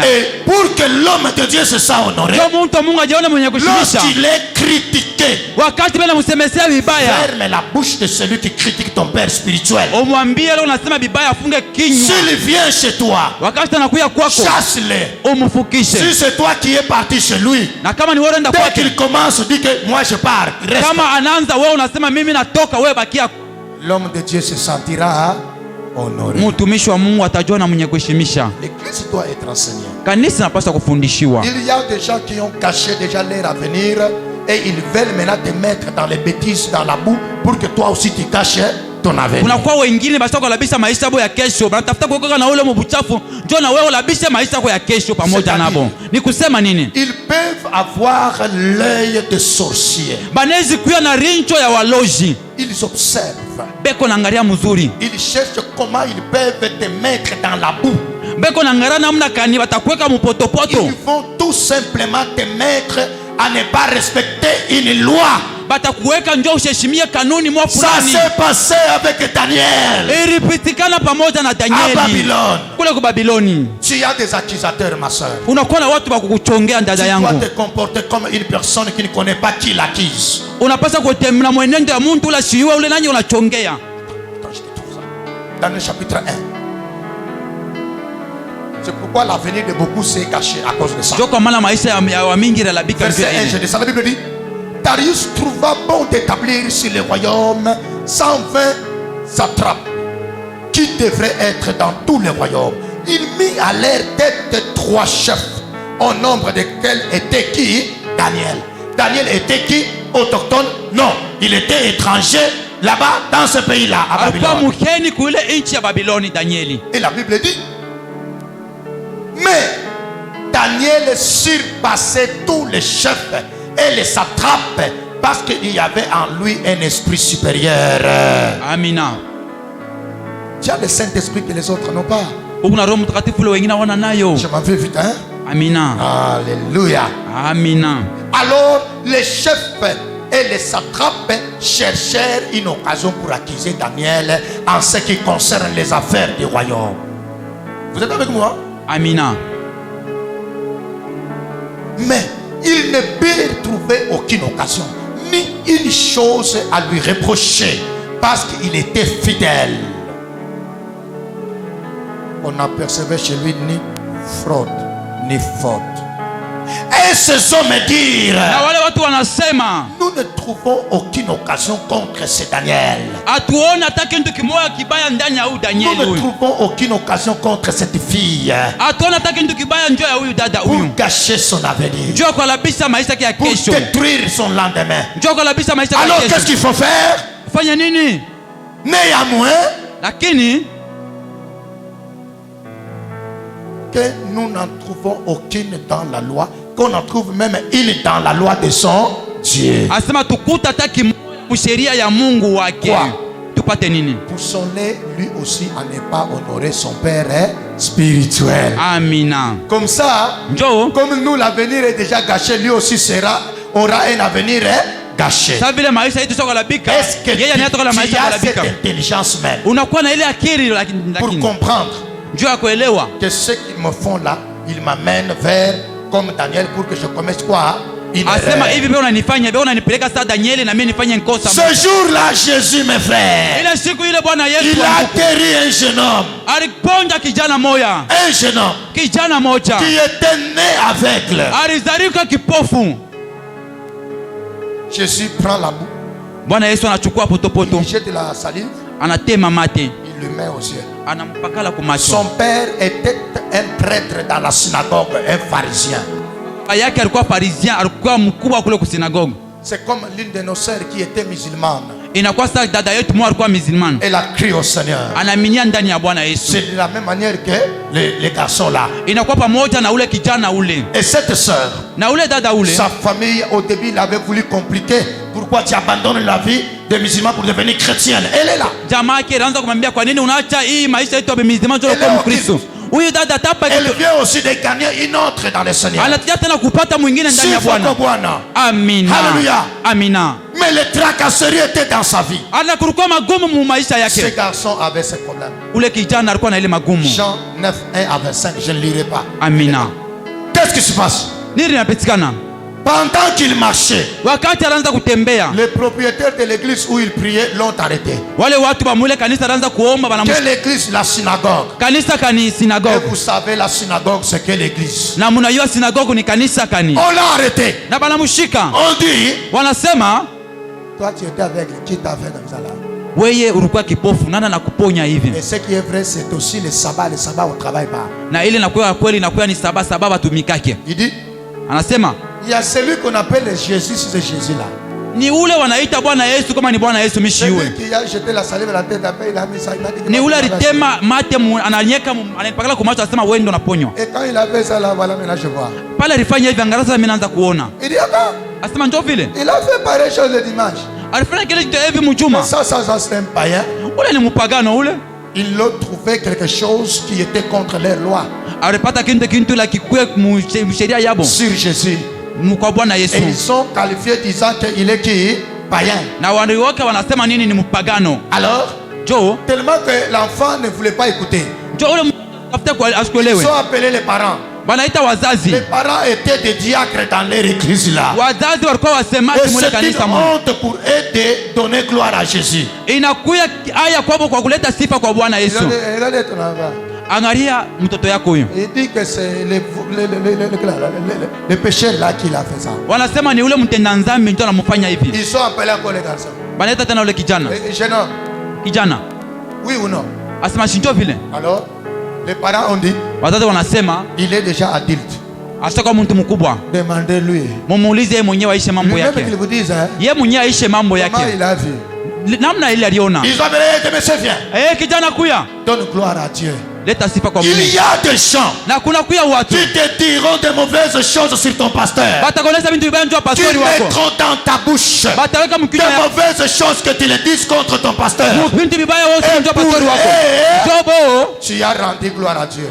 Et pour que l'homme de Dieu se sent honoré, lorsqu'il est critiqué, ferme la bouche de celui qui critique ton père spirituel. S'il vient chez toi, chasse-le. Si c'est toi qui es parti chez lui, dès qu'il commence, dis que moi je pars, reste. L'homme de Dieu se sentira honoré. L'église doit être enseignée. Il y a des gens qui ont caché déjà leur avenir et ils veulent maintenant te mettre dans les bêtises, dans la boue, pour que toi aussi tu caches ton avenir. Ils peuvent avoir l'œil de sorcier. Ils observent. Ils cherchent comment ils peuvent te mettre dans la boue. Ils vont tout simplement te mettre à ne pas respecter une loi. Ça s'est passé avec Daniel à Babylone. Tu as des accusateurs, ma soeur. Tu dois te comporter comme une personne qui ne connaît pas qui l'accuse. Daniel chapitre 1. C'est pourquoi l'avenir de beaucoup s'est caché à cause de ça. Verset 1, je descends. La Bible dit: Darius trouva bon d'établir sur le royaume 120 satrapes qui devraient être dans tous les royaumes. Il mit à leur tête 3 chefs, au nombre desquels était qui? Daniel. Daniel était qui? Autochtone? Non, il était étranger là-bas dans ce pays-là, à Babylone. Et la Bible dit: mais Daniel surpassait tous les chefs et les satrapes parce qu'il y avait en lui un esprit supérieur. Amina. Tu as le Saint-Esprit que les autres n'ont pas. Je m'en vais vite, hein? Amina. Alléluia. Amina. Alors les chefs et les satrapes cherchèrent une occasion pour accuser Daniel en ce qui concerne les affaires du royaume. Vous êtes avec moi? Amina. Mais il ne peut trouver aucune occasion, ni une chose à lui reprocher, parce qu'il était fidèle. On n'apercevait chez lui ni fraude, ni faute. Et ces hommes dirent: nous ne trouvons aucune occasion contre ce Daniel. Nous ne trouvons aucune occasion contre cette fille pour gâcher son avenir, pour détruire son lendemain. Alors qu'est-ce qu'il faut faire? Néanmoins, que nous n'en trouvons aucune dans la loi, qu'on en trouve même une dans la loi de son Dieu. Quoi? Poussons-les lui aussi à ne pas honorer son père spirituel. Amina. Comme ça, comme nous l'avenir est déjà gâché, lui aussi aura un avenir gâché. Est-ce que tu as cette intelligence même pour comprendre que ce qu'ils me font là, ils m'amènent vers comme Daniel pour que je commette quoi? Ce jour-là, Jésus, mes frères, il a guéri un jeune homme. Un jeune homme qui était né aveugle. Jésus prend la boue, il jette la salive, il le met aux yeux. Son père était un prêtre dans la synagogue, un pharisien. C'est comme l'une de nos sœurs qui était musulmane. Elle a crié au Seigneur. C'est de la même manière que les garçons là. Et cette sœur, sa famille au début l'avait voulu compliquer. Pourquoi tu abandonnes la vie de musulman pour devenir chrétienne? Elle est là. Elle vient aussi de gagner une autre dans le Seigneur. Alléluia. Amina. Mais les tracasseries étaient dans sa vie. Ce garçon avait ce problème. Jean 9, 1 à 25, je ne lirai pas. Amina. Qu'est-ce qui se passe? Pendant qu'il marchait, les propriétaires de l'église où il priait l'ont arrêté. Quelle église? La synagogue. Et vous savez, la synagogue, c'est quelle église? On l'a arrêté. On dit, toi tu étais aveugle, qui t'a fait comme ça là? Et ce qui est vrai, c'est aussi le sabbat on ne travaille pas. Il dit, il y a celui qu'on appelle Jésus, c'est Jésus là. Ni ule wanaita Bwana Yesu kama ni Bwana Yesu mishiwe. Qui a jeté la salive la tête après il a mis ça, il a dit. Ni ule alitema mate ananyeka anapakala kwa macho asema wewe ndio unaponywa. Et quand il a fait ça là, voilà maintenant je vois. Pale alifanya hivi angalau mimi naanza kuona. Il dit attends. Asema njoo vile. Il a fait pareille chose le dimanche. Alifanya kile kitu hivi mjuma. Ça c'est un païen. Ule ni mpagano ule. Ils l'ont trouvé quelque chose qui était contre leur loi. Alipata kintu la kikwe msheria yabo. Sur Jésus. Et ils sont qualifiés disant qu'il est qui? Païen. Alors, tellement que l'enfant ne voulait pas écouter, ils ont appelé les parents. Les parents étaient des diacres dans leur église là. Et c'est une honte pour eux de donner gloire à Jésus. Regardez ton enfant. Angalia mtoto yako huyo. Il dit que c'est le péché là qu'il a fait ça. Wanasema ni ule mtenda dhambi ndio anamfanya hivi. Ils sont appelés encore les garçons. Banaita tena ule kijana. Jeune homme. Kijana. Oui ou non? Asema shinjo vile. Alors, les parents ont dit, wazazi wanasema il est déjà adulte. Asitoka mtu mkubwa. Demandez-lui. Mumuulize yeye mwenyewe aishe mambo yake. Même qu'il vous dise, hein. Yeye mwenyewe aishe mambo yake. Comment il a vu? Namna ile aliona. Ils ont appelé, monsieur viens. Kijana kuya. Donne gloire à Dieu. Il y a des gens qui te diront de mauvaises choses sur ton pasteur. Qui mettront dans ta bouche de mauvaises choses que tu les dises contre ton pasteur. Tu as rendu gloire à Dieu.